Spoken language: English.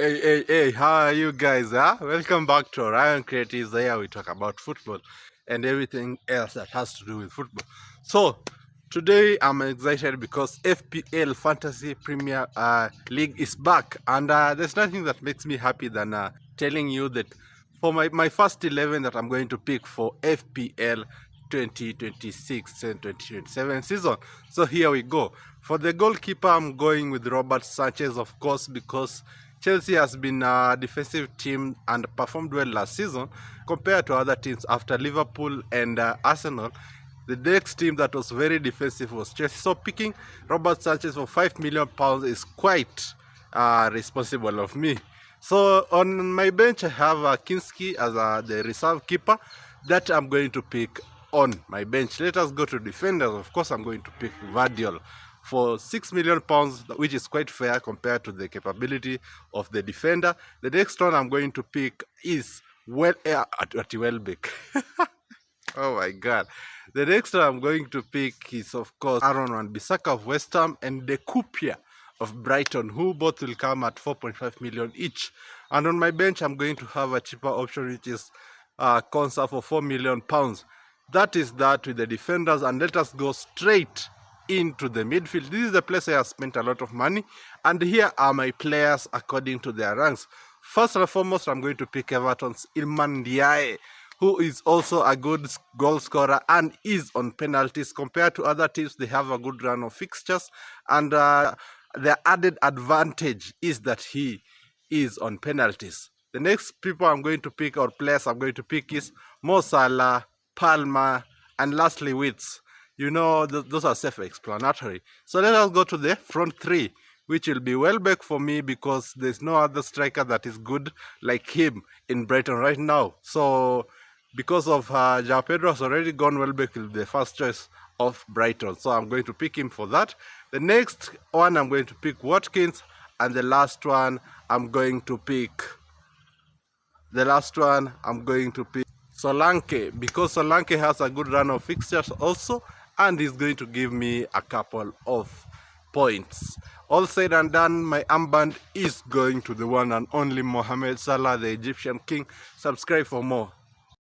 Hey, how are you guys? Welcome back to Orion Creatives. Here we talk about football and everything else that has to do with football. So, today I'm excited because FPL Fantasy Premier League is back, and there's nothing that makes me happy than telling you that for my first 11 that I'm going to pick for FPL 2026 and 2027 season. So here we go. For the goalkeeper, I'm going with Robert Sanchez, of course, because Chelsea has been a defensive team and performed well last season compared to other teams after Liverpool and Arsenal. The next team that was very defensive was Chelsea. So picking Robert Sanchez for £5 million is quite responsible of me. So on my bench, I have Kinski as the reserve keeper that I'm going to pick on my bench. Let us go to defenders. Of course, I'm going to pick Vardiol for £6 million, which is quite fair compared to the capability of the defender. The next one I'm going to pick is at Welbeck. Oh my God. The next one I'm going to pick is, of course, Aaron Wan-Bissaka of West Ham and De Kupia of Brighton, who both will come at 4.5 million each. And on my bench, I'm going to have a cheaper option, which is Konsa for £4 million. That is that with the defenders, and let us go straight into the midfield. This is the place I have spent a lot of money, and here are my players according to their ranks. First and foremost, I'm going to pick Everton's Iliman Ndiaye, who is also a good goal scorer and is on penalties. Compared to other teams, they have a good run of fixtures, and the added advantage is that he is on penalties. The next people I'm going to pick, or players I'm going to pick, is Mo Salah, Palmer, and lastly Wits. You know, those are self-explanatory. So let us go to the front three, which will be Welbeck for me because there's no other striker that is good like him in Brighton right now. So because of João Pedro has already gone, Welbeck will be the first choice of Brighton. So I'm going to pick him for that. The next one I'm going to pick Watkins, and the last one I'm going to pick Solanke, because Solanke has a good run of fixtures also, and is going to give me a couple of points. All said and done, my armband is going to the one and only Mohamed Salah, the Egyptian king. Subscribe for more.